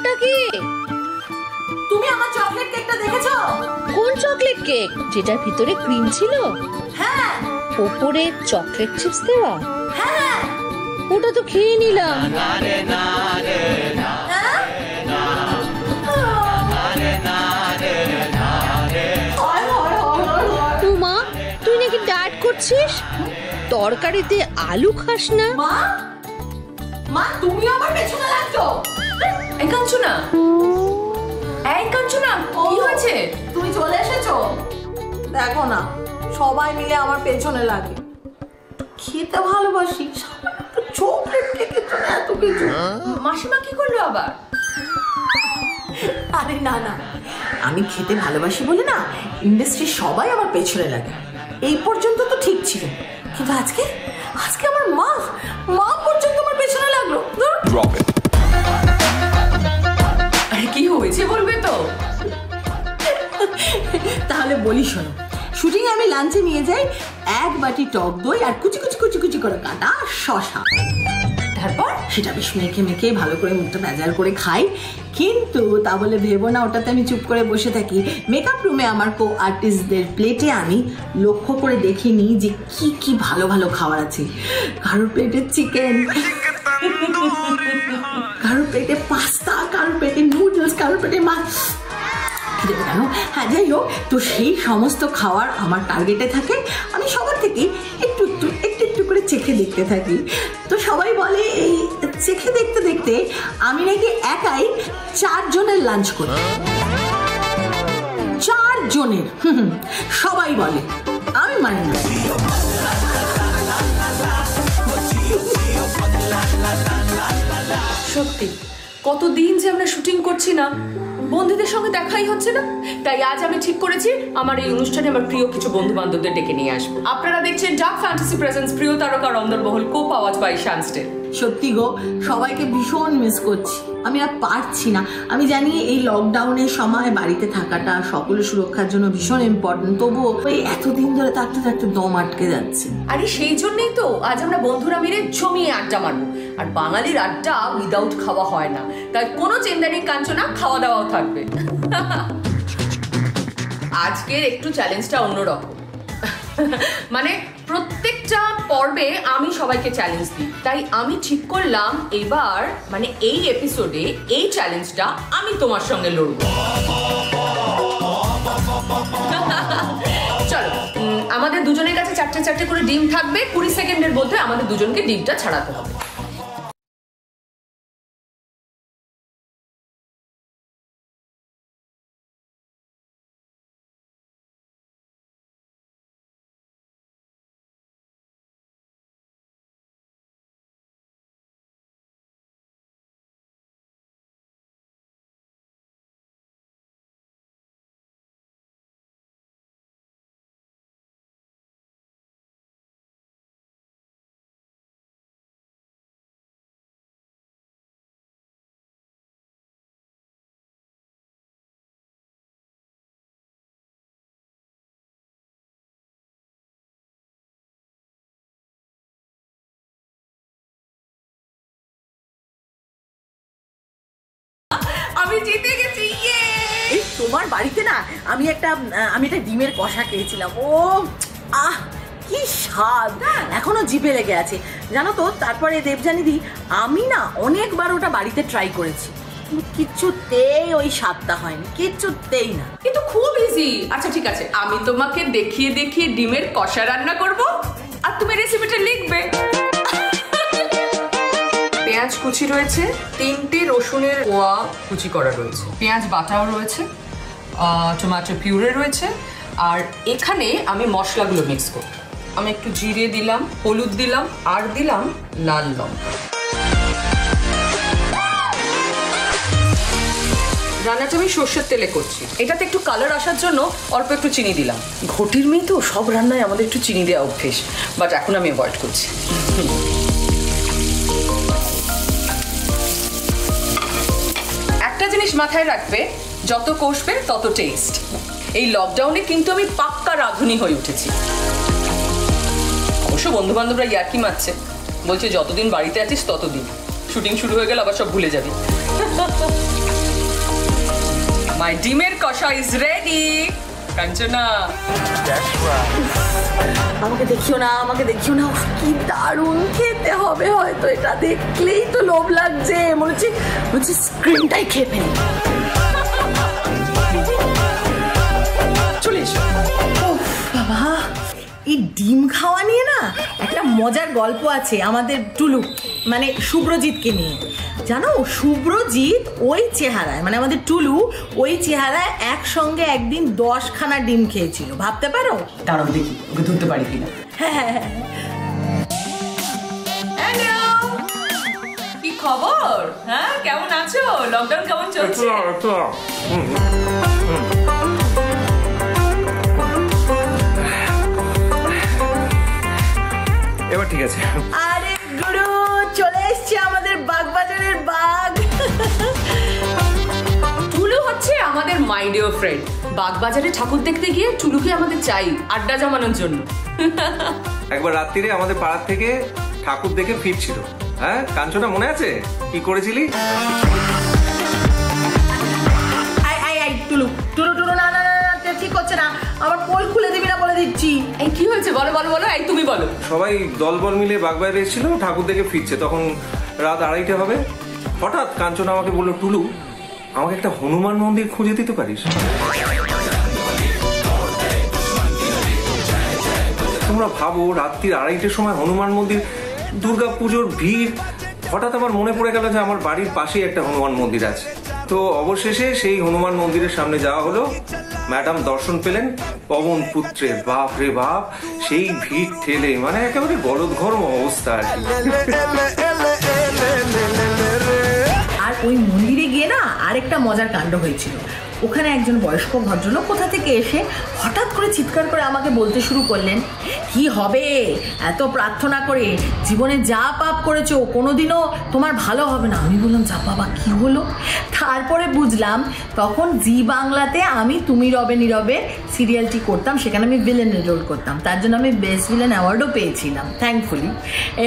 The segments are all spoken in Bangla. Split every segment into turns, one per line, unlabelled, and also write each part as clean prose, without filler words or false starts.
ওটা কি?
তুমি আমার চকলেট কেকটা দেখেছো?
কোন চকলেট কেক? যেটার ভিতরে ক্রিম ছিল?
হ্যাঁ।
উপরে চকলেট চিপস দেওয়া?
হ্যাঁ।
ওটা তো খেয়ে নিলাম। মা, তুই নাকি ডায়েট করছিস? তরকারিতে আলু খাস না?
মা, মা তুমি আমার পেছনে লাগছো।
এই কাঞ্চনা, এই কাঞ্চনা, কি হয়েছে?
তুমি চলে এসেছো? দেখো না, সবাই মিলে আমার পেছনে লাগে। খেতে ভালোবাসি, চকলেট কেকের জন্য এত কিছু।
মাসিমা কি করলো আবার?
আরে না না, আমি খেতে ভালোবাসি বলে না ইন্ডাস্ট্রির সবাই আমার পেছনে লাগে। এই পর্যন্ত তো ঠিক ছিল, কিন্তু আজকে আজকে আমার মা পর্যন্ত আমার পেছনে লাগলো।
আরে কি হয়েছে বলবে তো?
তাহলে বলি শোনো, শুটিং আমি লাঞ্চে নিয়ে যাই এক বাটি টক দই আর কুচি কুচি কুচি কুচি করে কাটা শসা। তারপর সেটা বেশ মেখে মেখে ভালো করে মুখটা ভেজাল করে খাই। কিন্তু তা বলে ভেবো না ওটাতে আমি চুপ করে বসে থাকি। মেকআপ রুমে আমার কো আর্টিস্টদের প্লেটে আমি লক্ষ্য করে দেখিনি যে কি কি ভালো ভালো খাবার আছে। কারোর প্লেটে চিকেন, কারোর প্লেটে পাস্তা, কারোর প্লেটে নুডলস, কারোর প্লেটে মাছ। কেন? হ্যাঁ, যাই হোক, তো সেই সমস্ত খাবার আমার টার্গেটে থাকে। আমি সবার থেকে একটু একটু একটু একটু করে চেখে দেখতে থাকি। তো সবাই বলে এই চেখে দেখতে দেখতে আমি নাকি একাই 4 জনের লাঞ্চ করি। 4 জনের, সবাই বলে, আমি মানি না।
সত্যি কতদিন যে আমরা শুটিং করছি না, বন্ধুদের সঙ্গে দেখাই হচ্ছে না। তাই আজ আমি ঠিক করেছি আমার এই অনুষ্ঠানে আমার প্রিয় কিছু বন্ধু বান্ধবদের ডেকে নিয়ে আসবো। আপনারা দেখছেন ডার্ক ফ্যান্টাসি প্রেজেন্স প্রিয় তারকার অন্দরমহল কো পাওয়াজ বাই শানস্টেল।
সত্যি গো, সবাইকে ভীষণ মিস করছি। আমি আর পারছি না। আমি জানি এই লকডাউনের সময় বাড়িতে থাকাটা সকলের সুরক্ষার জন্য ভীষণ ইম্পর্টেন্ট, তবুও ওই এতদিন ধরে থাকতে থাকতে দম আটকে যাচ্ছে।
আরে সেই জন্যই তো আজ আমরা বন্ধুরা মিলে জমিয়ে আড্ডা মারবো। আর বাঙালির আড্ডা উইদাউট খাওয়া হয় না, তাই কোনো চিন্তারই কাঞ্চনা, খাওয়া দাওয়াও থাকবে। আজকের একটু চ্যালেঞ্জটা অন্যরকম। মানে প্রত্যেকটা পর্বে আমি সবাইকে চ্যালেঞ্জ দিই, তাই আমি ঠিক করলাম এবার মানে এই এপিসোডে এই চ্যালেঞ্জটা আমি তোমার সঙ্গে লড়ব। চলো, আমাদের দুজনের কাছে 4টে করে ডিম থাকবে। 20 সেকেন্ডের মধ্যে আমাদের দুজনকে ডিমটা ছাড়াতে হবে। আমি জিতে গেছি।
এই তোমার বাড়িতে না আমি একটা ডিমের কষা খেয়েছিলাম। ও আহ, কি স্বাদ, এখনো জিভে লেগে আছে জানো তো। তারপরে দেবযানীদি, আমি না অনেকবার ওটা বাড়িতে ট্রাই করেছি, কিচ্ছুতেই ওই স্বাদটা হয়নি, কিচ্ছুতেই না।
কিন্তু খুব ইজি। আচ্ছা ঠিক আছে, আমি তোমাকে দেখিয়ে দেখিয়ে ডিমের কষা রান্না করব আর তুমি রেসিপিটা লিখবে। পেঁয়াজ কুচি রয়েছে, 3টে রসুনের কোয়া কুচি করা রয়েছে, পেঁয়াজ বাটাও রয়েছে, টমেটো পিউরে রয়েছে। আর এখানে আমি মশলাগুলো মিক্স করব। আমি একটু জিরে দিলাম, হলুদ দিলাম, আর দিলাম লাল লঙ্কা। রান্নাটা আমি সর্ষের তেলে করছি। এটাতে একটু কালার আসার জন্য অল্প একটু চিনি দিলাম। ঘটির মেয়ে তো, সব রান্নায় আমাদের একটু চিনি দেওয়া অভ্যেস, বাট এখন আমি অ্যাভয়েড করছি। একটা জিনিস মাথায় রাখবে, যত কষবে তত টেস্ট। এই লকডাউনে কিন্তু আমি পাক্কা রাঁধুনি হয়ে উঠেছি। অবশ্য বন্ধু বান্ধবরা ইয়ার্কি মারছে, বলছে যতদিন বাড়িতে আছিস ততদিন, শুটিং শুরু হয়ে গেল আবার সব ভুলে যাবি। মাই ডিমের কষা ইজ রেডি। কাঞ্চনা
আমাকে দেখিও না, আমাকে দেখিও না। উফ, কি দারুণ খেতে হবে। হয়তো এটা দেখলেই তো লোভ লাগছে, মনে হচ্ছে স্ক্রিনটাই খেয়ে ফেলি।
চলে এসো।
বাবা, এই ডিম খাওয়া নিয়ে না একটা মজার গল্প আছে আমাদের টুলু মানে শুভ্রজিৎকে নিয়ে। জানো, শুভ্রজিৎ ওই চেহারায় মানে আমাদের টুলু ওই চেহারায় একসঙ্গে একদিন 10খানা ডিম খেয়েছিল, ভাবতে পারো?
দাঁড়াও দেখি ওকে ধরতে পারি কিনা। হ্যালো, কি খবর? হ্যাঁ, কেমন আছো? লকডাউন কেমন চলছে?
এবার ঠিক আছে।
আরে গুরু, চলে এসছে আমাদের বাগবাজারের বাঘ।
টুলু হচ্ছে আমাদের মাই ডিয়ার ফ্রেন্ড। বাগবাজারে ঠাকুর দেখতে গিয়ে টুলুকে আমাদের চাই আড্ডা জমানোর জন্য।
একবার রাত্রিরে আমাদের পাড়ার থেকে ঠাকুর দেখে ফিরছিল। হ্যাঁ কাঞ্চনা, মনে আছে কি করেছিলি?
টুলু টুলু টুলু, না না না, ঠিক হচ্ছে না। আমার পোল খুলে দিবি না বলে দিচ্ছি।
এই কি হয়েছে? বলো বলো বলো। এই তুমি বলো।
সবাই দলবল মিলে বাগবাজারে এসেছিল, ঠাকুর দেখে ফিরছে, তখন রাত 2:30 হবে। হঠাৎ কাঞ্চনা আমাকে বললো, টুলু আমাকে একটা হনুমান মন্দির খুঁজে দিতে পারিস? তোমরা ভাবো, রাত্রির 2:30টার সময় হনুমান মন্দির, দুর্গা পুজোর ভিড়। হঠাৎ আমার মনে পড়ে গেল যে আমার বাড়ির পাশেই একটা হনুমান মন্দির আছে। তো অবশেষে সেই হনুমান মন্দিরের সামনে যাওয়া হলো। ম্যাডাম দর্শন পেলেন পবন পুত্রের। বাপ রে বাপ, সেই ভিড় ঠেলে মানে একেবারে গলদঘর্ম অবস্থা আর কি।
আর ওই মন্দিরে গিয়ে না আরেকটা মজার কাণ্ড হয়েছিল। ওখানে একজন বয়স্ক ভদ্রলোক কোথা থেকে এসে হঠাৎ করে চিৎকার করে আমাকে বলতে শুরু করলেন, কি হবে এত প্রার্থনা করে, জীবনে যা পাপ করেছো কোনোদিনও তোমার ভালো হবে না। আমি বললাম, যা বাবা কি হলো? তারপরে বুঝলাম তখন জি বাংলাতে আমি তুমি রবে নীরবে সিরিয়ালটি করতাম, সেখানে আমি ভিলেনের রোল করতাম, তার জন্য আমি বেস্ট ভিলেন অ্যাওয়ার্ডও পেয়েছিলাম থ্যাঙ্কফুলি।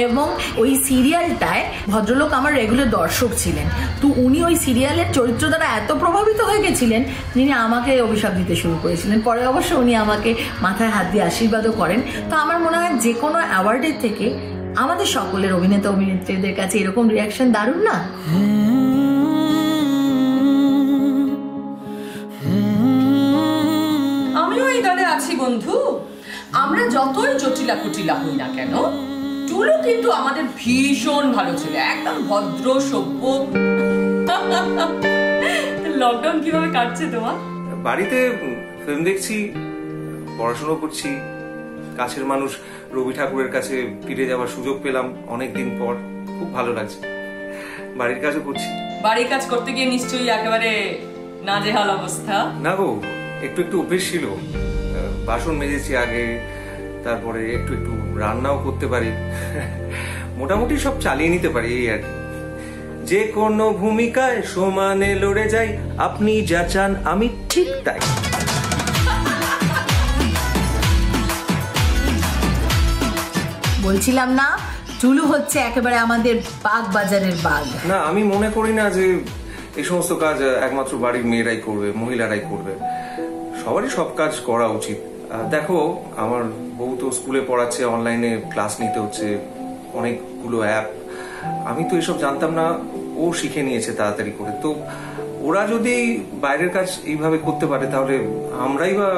এবং ওই সিরিয়ালটায় ভদ্রলোক আমার রেগুলার দর্শক ছিলেন। তো উনি ওই সিরিয়ালের চরিত্র দ্বারা এত প্রভাবিত হয়ে গেছিলেন, যিনি আমাকে অভিশাপ দিতে শুরু করেছিলেন। পরে অবশ্য উনি আমাকে মাথায় হাত দিয়ে আশীর্বাদও করেন। তো আমার মনে হয় যে কোনো অ্যাওয়ার্ডের থেকে আমাদের সকলের অভিনেতা অভিনেত্রীদের কাছে এরকম রিয়াকশন দারুণ না?
আমিও এই দলে আছি বন্ধু। আমরা যতই জটিলা কুটিলা হই না কেন, টুলু কিন্তু আমাদের ভীষণ ভালো ছিল, একদম ভদ্র সভ্য। লকডাউন কিভাবে কাটছে তোমার?
বাড়িতে ফিল্ম দেখছি, পড়াশোনা করছি। কাছের মানুষ রবি ঠাকুরের কাছে ফিরে যাওয়ার সুযোগ পেলাম অনেকদিন পর, খুব ভালো লাগছে। বাড়ির কাজও করছি।
বাড়ির কাজ করতে গিয়ে নিশ্চয়ই একেবারে নাজেহাল অবস্থা?
না গো, একটু একটু অভ্যেস ছিল। বাসন মেজেছি আগে, তারপরে একটু একটু রান্নাও করতে পারি। মোটামুটি সব চালিয়ে নিতে পারি এই আর কি। যে কোনো ভূমিকায় সমানে লড়ে যাই, আপনি যা চান আমি ঠিক তাই।
বলছিলাম না, টুলু হচ্ছে একেবারে আমাদের বাগবাজারের বাঘ।
না, আমি মনে করি না যে এই সমস্ত কাজ একমাত্র বাড়ির মেয়েরাই করবে, মহিলারাই করবে। সবারই সব কাজ করা উচিত। দেখো, আমার বউ তো স্কুলে পড়াচ্ছে, অনলাইনে ক্লাস নিতে হচ্ছে, অনেকগুলো অ্যাপ। আমি তো এসব জানতাম না, ও শিখে নিয়েছে তাড়াতাড়ি করে। তো ওরা যদি বাইরের কাজ এইভাবে করতে পারে, তাহলে আমরাই বা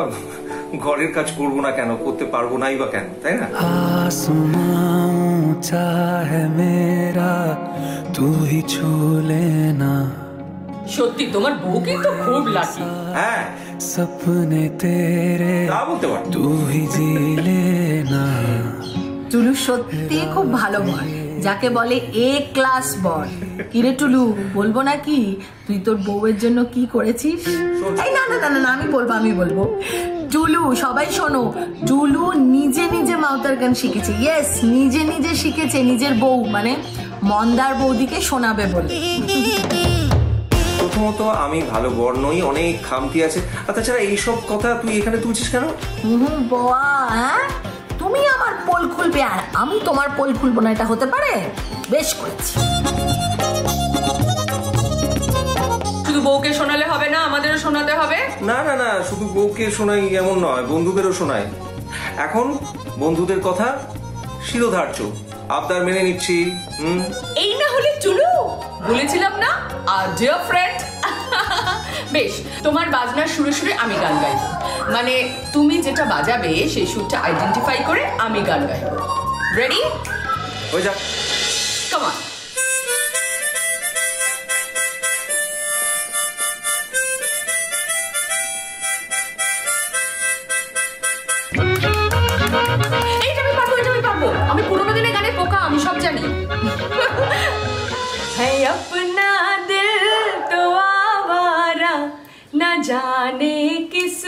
ঘরের কাজ করবো না কেন, করতে পারবো নাই বা কেন, তাই না?
সত্যি তোমার বউ কিন্তু খুব লাকি।
হ্যাঁ, সপনে তেরে তা বলতে পারো।
টুলু সত্যি খুব ভালো বর, যাকে বলে এ ক্লাস বর। কিরে টুলু, বলবো নাকি তুই তোর বউয়ের জন্য কি করেছিস? এই না না না না, আমি বলবো। টুলু, সবাই শোনো, টুলু নিজে নিজে মাউতার গান শিখেছে। ইয়েস, নিজে নিজে শিখেছে, নিজের বউ মানে মন্দার বৌদিকে শোনাবে বলে।
প্রথমত আমি ভালো বর নই, অনেক খামতি আছে। আর তাছাড়া এইসব কথা তুই এখানে তুলছিস কেন?
বাবা, হ্যাঁ, তুমি আমার পোল খুলবে আর আমি তোমার পোল খুলবো না, এটা হতে পারে? বেশ করেছি।
শুধু বউকে শোনালে হবে না, আমাদেরও শোনাতে হবে।
না না না, শুধু বউকে শোনাই এমন নয়, বন্ধুদেরও শোনাই। এখন বন্ধুদের কথা শিরোধার্য, আবদার মেনে নিচ্ছি।
এই না হলে চলো, বলেছিলাম না ডিয়ার ফ্রেন্ড। বেশ, তোমার বাজনার সুরে সুরে আমি গান গাইবো, মানে তুমি যেটা বাজাবে সেই সুরটা আইডেন্টিফাই করে আমি গান গাইবো। রেডি?
হয়ে যাক।
Come on. আমি পুরোনো দিনের গানের পোকা, আমি সব জানি। है अपना दिल तो आवारा न जाने किस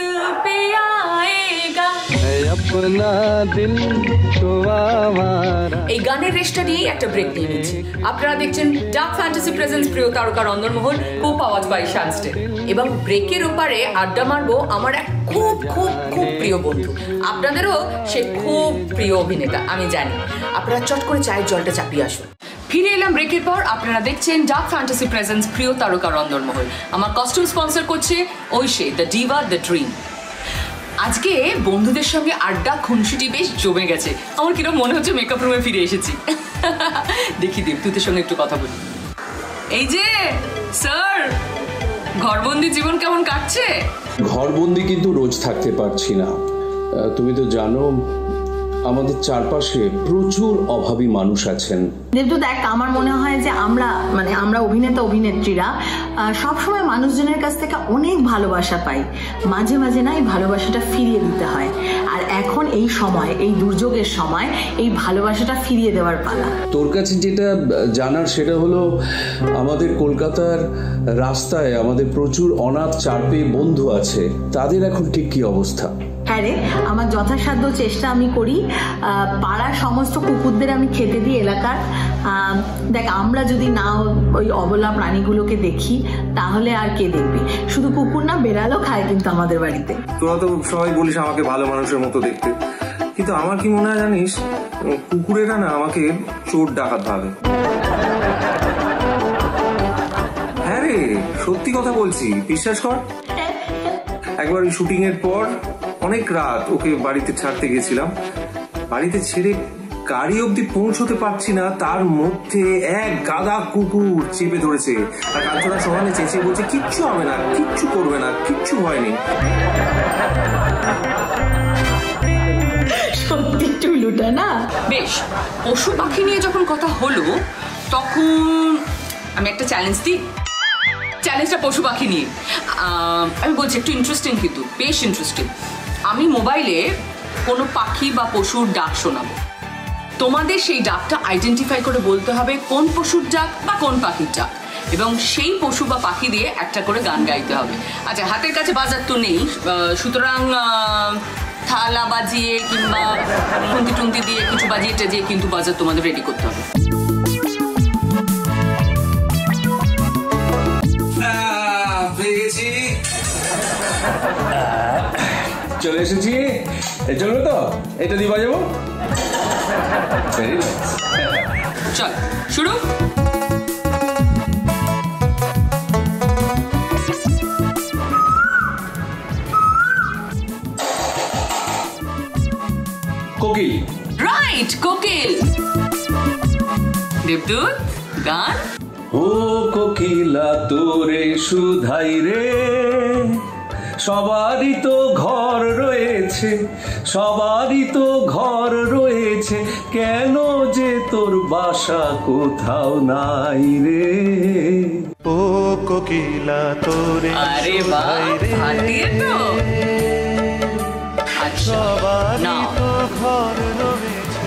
पे आएगा, है अपना दिल तो आवारा। এই গানের রেশটা নিয়ে একটা ব্রেক নিয়ে নিচ্ছি। আপনারা দেখছেন ডার্ক ফ্যান্টাসি প্রেজেন্স প্রিয় তারকা রন্দনমোহন, কো পাওয়াজ বাই শানস্টে। এবং ব্রেকের ওপারে আড্ডা মারবো আমার এক খুব খুব খুব প্রিয় বন্ধু, আপনাদেরও সে খুব প্রিয় অভিনেতা আমি জানি। আপনারা চট করে চায়ের জলটা চাপিয়ে আসুন। ফিরে এলাম ব্রেকের পর। আপনারা দেখছেন ডার্ক ফ্যান্টাসি প্রেজেন্স প্রিয় তারকা রন্দনমোহন। আমার কস্টিউম স্পন্সর করছে Oishi, the diva, the dream. আজকে বন্ধুদের সঙ্গে আড্ডা খুনসুটি বেশ জমে গেছে। আমার কিরকম মনে হচ্ছে মেকআপ রুমে ফিরে এসেছি। দেখি দেবদূতের সঙ্গে একটু কথা বলি। এই যে স্যার, ঘরবন্দি জীবন কেমন কাটছে?
ঘরবন্দি কিন্তু রোজ থাকতে পারছি না। তুমি তো জানো আমাদের চারপাশে প্রচুর অভাবী মানুষ আছেন।
দেবদূত, দেখ, আমার মনে হয় যে আমরা অভিনেতা অভিনেত্রীরা সবসময় মানুষজনের কাছ থেকে অনেক ভালোবাসা পাই, মাঝে মাঝে না এই ভালোবাসাটা ফিরিয়ে দিতে হয়। আর এখন এই সময়, এই দুর্যোগের সময় এই ভালোবাসাটা ফিরিয়ে দেওয়ার পালা।
তোর কাছে যেটা জানার সেটা হলো আমাদের কলকাতার রাস্তায় আমাদের প্রচুর অনাথ চারপেয়ে বন্ধু আছে, তাদের এখন ঠিক কি অবস্থা?
হ্যাঁ রে, আমার যথাসাধ্য চেষ্টা আমি করি। পাড়ার সমস্ত কুকুরদের আমি খেতে দিই এলাকার। দেখ, আমরা যদি না ওই অবলা প্রাণীগুলোকে দেখি তাহলে আর কে দেখবি? শুধু কুকুর না, বেড়ালও খায় কিন্তু আমাদের বাড়িতে।
তোরা তো সবাই বলিস আমাকে ভালো মানুষের মতো দেখতে, কিন্তু আমার কি মনে হয় জানিস, কুকুরেরা না আমাকে চোর ডাকাত ভাবে। হ্যাঁ রে, সত্যি কথা বলছি, বিশ্বাস কর। একবার ওই শুটিং এর পর অনেক রাত ওকে বাড়িতে ছাড়তে গেছিলাম, বাড়িতে ছেড়ে গাড়ি অব্দি পৌঁছতে পারছি না, তার মধ্যে এক গাদা কুকুর চেপে ধরেছে। আর কাঞ্চনা সমানে চেঁচিয়ে বলছে কিচ্ছু হবে না, কিচ্ছু করবে না, কিচ্ছু ভয় নেই।
সত্যি টুলুটা না।
বেশ, পশু পাখি নিয়ে যখন কথা হলো তখন আমি একটা চ্যালেঞ্জ দিই। চ্যালেঞ্জটা পশু পাখি নিয়ে। আমি বলছি একটু ইন্টারেস্টিং, কিন্তু বেশ ইন্টারেস্টিং। আমি মোবাইলে কোনো পাখি বা পশুর ডাক শোনাবো, তোমাদের সেই ডাকটা আইডেন্টিফাই করে বলতে হবে কোন পশুর ডাক বা কোন পাখির ডাক, এবং সেই পশু বা পাখি দিয়ে একটা করে গান গাইতে হবে। আচ্ছা, হাতের কাছে বাজার তো নেই, সুতরাং থালা বাজিয়ে কিংবা টুন্তি টুন্তি দিয়ে কিছু বাজিয়ে টেজিয়ে কিন্তু বাজার তোমাদের রেডি করতে হবে।
চলে এসেছি, চলো তো এটা দিয়ে বাজাবো।
চল শুরু।
কোকিল।
রাইট, কোকিল। দেবদূত, গান।
ও কোকিলা তোরে সুধাই রে, সবারই তো ঘর রয়েছে, সবারই তো ঘর রয়েছে, কেন যে তোর বাসা কোথাও নাই রে।
ও কোকিলা তোরে
আরে বাহ, ফাটিয়ে তো। আচ্ছা, না
ঘর রয়েছে।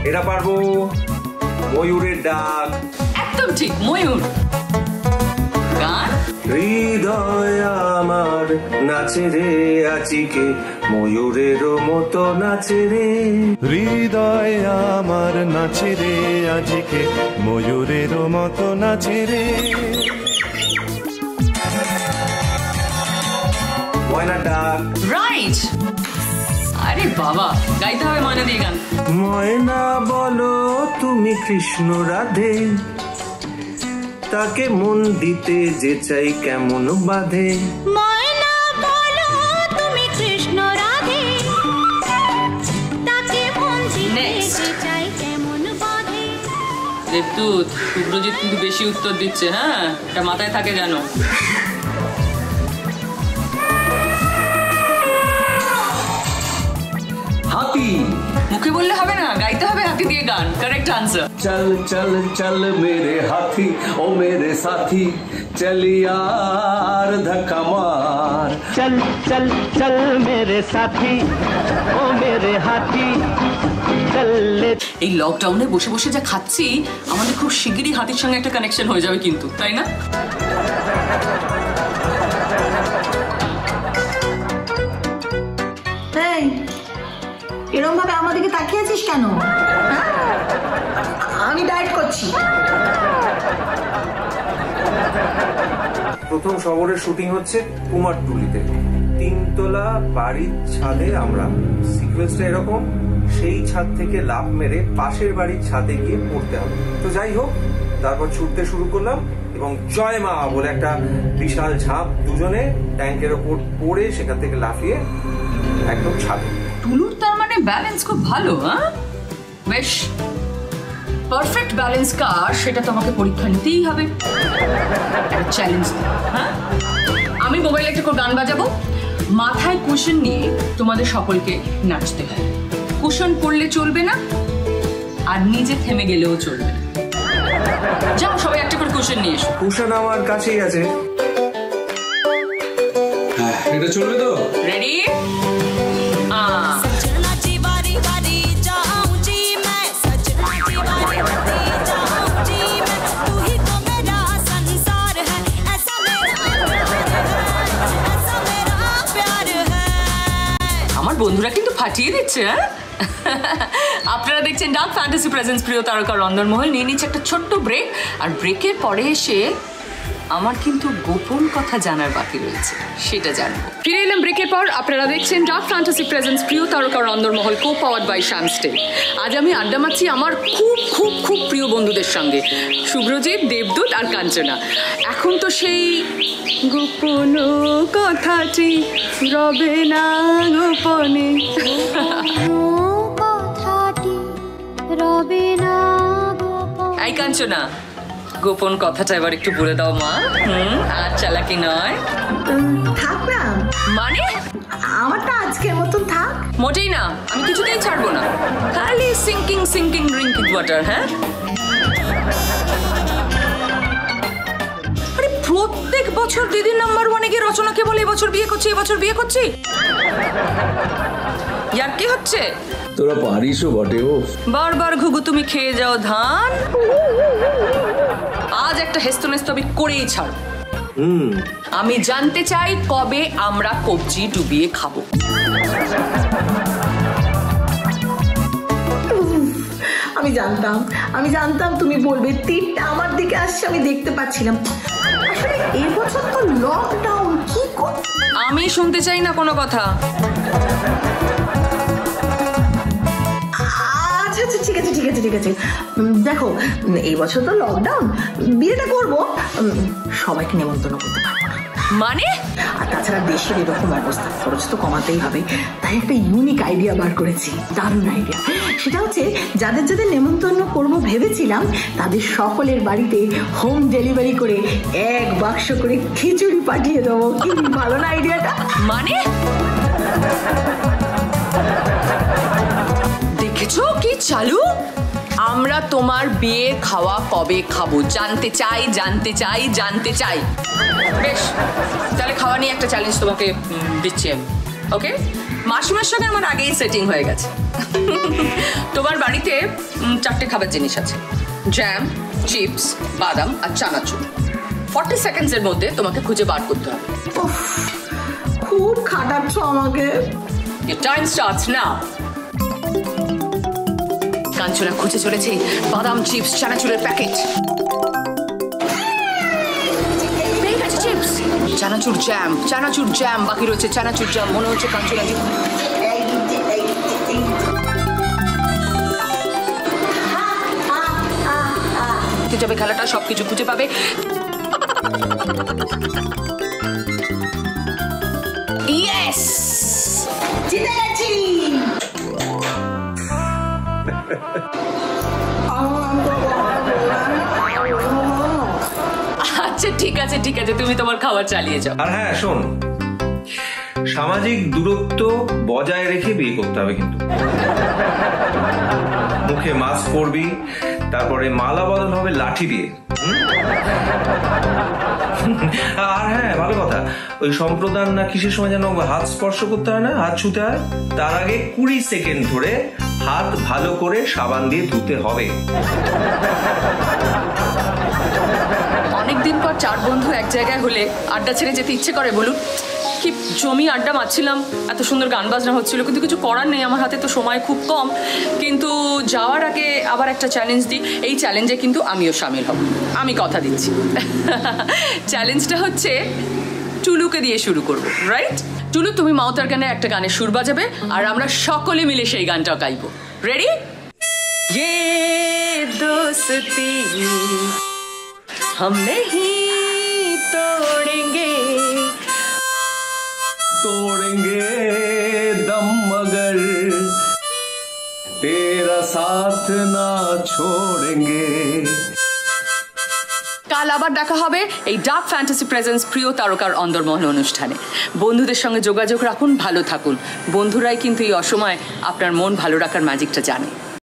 এটা পারবো, ময়ূরের ডাক।
একদম ঠিক, ময়ূর। গান।
হৃদয় আমার নাচে রে আচিকে, ময়ূরেরও মতো নাচে রে।
হৃদয় আমার নাচে রে আজকে, ময়ূরের মতো নাচে রে।
ময়না ডাক।
রাইট। আরে বাবা, গাইতে হবে ময়না দিয়ে গান।
ময়না বলো তুমি কৃষ্ণ রাধে,
তাকে মন দিতে যে চাই কেমন বাঁধে।
ময়না বলো তুমি কৃষ্ণ রাধে, তাকে মন দিতে যে চাই কেমন বাঁধে।
দেবদূত, শুভ্রজিৎ কিন্তু বেশি উত্তর দিচ্ছে, হ্যাঁ, এটা মাথায় থাকে জানো।
হাতি।
মুখে বললে হবে না, গাইতে হবে হাতি দিয়ে গান। Correct answer.
चल चल चल मेरे हाथी ओ मेरे साथी चलियार धक्का मार।
चल चल चल मेरे साथी ओ मेरे हाथी चल ले।
এই লকডাউনে বসে বসে যা খাচ্ছি, আমাদের খুব শিগগিরই হাতির সঙ্গে একটা কানেকশন হয়ে যাবে কিন্তু, তাই না?
এই এরকম ভাবে আমাদেরকে তাকিয়ে আছিস কেন? হ্যাঁ? আমি ডায়েট করছি।
প্রথম শহরের শুটিং হচ্ছে কুমারটুলিতে, 3 তলা বাড়ির ছাদে আমরা। সিকোয়েন্সটা এরকম, সেই ছাদ থেকে লাফ মেরে পাশের বাড়ির ছাদে গিয়ে পড়তে হবে। তো যাই হোক, তারপর ছুটতে শুরু করলাম এবং জয় মা বলে একটা বিশাল ঝাঁপ, দুজনে ট্যাঙ্কের ওপর পড়ে সেখান থেকে লাফিয়ে একদম ছাদে।
টুলুর তার মানে ব্যালেন্স খুব ভালো, হ্যাঁ? বেশ পারফেক্ট ব্যালেন্স কার সেটা তোমাকে পরীক্ষা নিতেই হবে। একটা চ্যালেঞ্জ, হ্যাঁ? আমি মোবাইলে একটা করে গান বাজাবো, মাথায় কুশন নিয়ে তোমাদের সকলকে নাচতে হবে। কুশন পড়লে চলবে না, আর নিজে থেমে গেলেও চলবে না। যাও সবাই একটা করে কুশন নিয়ে এসো।
কুশন আমার কাছেই আছে।
হ্যাঁ, এটা চলবে তো?
রেডি?
सजना जी बारी बारी जाऊं जी मैं, सजना जी बारी बारी जाऊं जी मैं, तू ही तो मेरा संसार है, ऐसा मेरा प्यार है।
আমার বন্ধুরা কিন্তু ফাটিয়ে দিচ্ছে, হ্যাঁ? আপনারা দেখছেন ডার্ক ফ্যান্টাসি প্রেজেন্স প্রিয় তারকা রন্দনমহল নিয়ে নিচ্ছে একটা ছোট্ট ব্রেক, আর ব্রেকের পরে এসে আমার কিন্তু গোপন কথা জানার বাকি রয়েছে, সেটা জানবো। ফিরে এলাম ব্রেকের পর। আপনারা দেখছেন ডার্ক ফ্যান্টাসি প্রেজেন্স প্রিয় তারকা রন্দনমহল, কো পাওয়ার্ড বাই শ্যামস্টে। আজ আমি আড্ডা মারছি আমার খুব খুব খুব প্রিয় বন্ধুদের সঙ্গে, শুভ্রজিৎ, দেবদূত আর কাঞ্চনা। এখন তো সেই গোপন কথাটি রবে না গোপনে।
কথাটি রবে না গোপন।
এই কাঞ্চনা, গোপন কথাটা এবার একটু বলে দাও মা। আর চালাকি নয়।
থাক না,
মানে
আমারটা আজকের মতন থাক।
মোটেই না, আমি কিছুতেই ছাড়বো না। খালি সিঙ্কিং সিঙ্কিং ড্রিঙ্কিং ওয়াটার। হ্যাঁ, আরে প্রত্যেক বছর দিদি নাম্বার ওয়ানে গিয়ে রচনাকে বলে এবছর বিয়ে করছি, এবছর বিয়ে করছি। ইয়ার কি হচ্ছে?
তোরা পারিসও বটে। ও
বারবার ঘুঘু তুমি খেয়ে যাও ধান। আজ একটা হেস্তনেস্ত আমি করেই ছাড়। আমি জানতে চাই কবে আমরা কবজি ডুবিয়ে খাবো।
আমি জানতাম তুমি বলবে, তীরটা আমার দিকে আসছে, আমি দেখতে পাচ্ছিলাম। আসলে এই বছর তো লকডাউন, কি
আমি শুনতে চাই না কোনো কথা।
আচ্ছা আচ্ছা, ঠিক আছে ঠিক আছে ঠিক আছে। দেখো, এই বছর তো লকডাউন, বিয়েটা করবো, সবাইকে নেমন্তন্ন করতে পারবো না।
মানে?
আর তাছাড়া দেশের এরকম অবস্থা, খরচ তো কমাতেই হবে। তাই একটা ইউনিক আইডিয়া বার করেছি, দারুণ আইডিয়া। সেটা হচ্ছে, যাদের যাদের নেমন্তন্ন করবো ভেবেছিলাম, তাদের সকলের বাড়িতে হোম ডেলিভারি করে 1 বাক্স করে খিচুড়ি পাঠিয়ে দেবো। কি ভালো না আইডিয়াটা?
মানে দেখেছো কি চালু? আমরা তোমার বিয়ে খাওয়া কবে খাবো জানতে চাই, জানতে চাই, জানতে চাই। বেশ, তাহলে খাওয়া নিয়ে একটা চ্যালেঞ্জ তোমাকে দিচ্ছি আমি। ওকে, মাসিমার সঙ্গে আমার আগেই সেটিং হয়ে গেছে। তোমার বাড়িতে 4টে খাবার জিনিস আছে, জ্যাম, চিপস, বাদাম আর চানাচুর। 40 সেকেন্ডসের মধ্যে তোমাকে খুঁজে বার করতে হবে।
খুব খাটাচ্ছ আমাকে।
Your time starts now. Kanchana খুঁজে চলেছে বাদাম, চিপস, চানাচুরের প্যাকেট। পেয়ে গেছে চিপস, চানাচুর জ্যাম, চানাচুর জ্যাম বাকি রয়েছে, চানাচুর জ্যাম। মনে হচ্ছে কাঞ্চনা দেখতে যাবে খেলাটা, সবকিছু খুঁজে পাবে। ইয়েস,
জিতে গেছি।
আচ্ছা ঠিক আছে ঠিক আছে, তুমি তোমার খাবার চালিয়ে যাও।
আর হ্যাঁ শোন, সামাজিক দূরত্ব বজায় রেখে বিয়ে করতে হবে কিন্তু। মুখে মাস্ক পরবি, তারপরে মালা বদল হবে লাঠি দিয়ে। আর হ্যাঁ ভালো কথা, ওই সম্প্রদান না কিসের সময় যেন হাত স্পর্শ করতে হয় না, হাত ছুতে হয়, তার আগে 20 সেকেন্ড ধরে হাত ভালো করে সাবান দিয়ে ধুতে হবে।
অনেকদিন পর 4 বন্ধু এক জায়গায় হলে আড্ডা ছেড়ে যেতে ইচ্ছে করে বলুন? কি জমি আড্ডা মারছিলাম, এত সুন্দর গান বাজনা হচ্ছিল, কিন্তু কিছু করার নেই, আমার হাতে তো সময় খুব কম। কিন্তু যাওয়ার আগে আবার একটা চ্যালেঞ্জ দিই, এই চ্যালেঞ্জে কিন্তু আমিও সামিল হব, আমি কথা দিচ্ছি। চ্যালেঞ্জটা হচ্ছে টুলুকে দিয়ে শুরু করব, রাইট? টুলু, তুমি মাওতার গানে একটা গানের সুর বাজাবে আর আমরা সকলে মিলে সেই গানটা গাইবো। রেডি? ये दोस्ती हम नहीं तोड़ेंगे,
तोड़ेंगे दम मगर तेरा साथ ना छोड़ेंगे।
কাল আবার দেখা হবে এই ডার্ক ফ্যান্টাসি প্রেজেন্স প্রিয় তারকার অন্দরমহল অনুষ্ঠানে। বন্ধুদের সঙ্গে যোগাযোগ রাখুন, ভালো থাকুন। বন্ধুরাই কিন্তু এই অসময়ে আপনার মন ভালো রাখার ম্যাজিকটা জানে।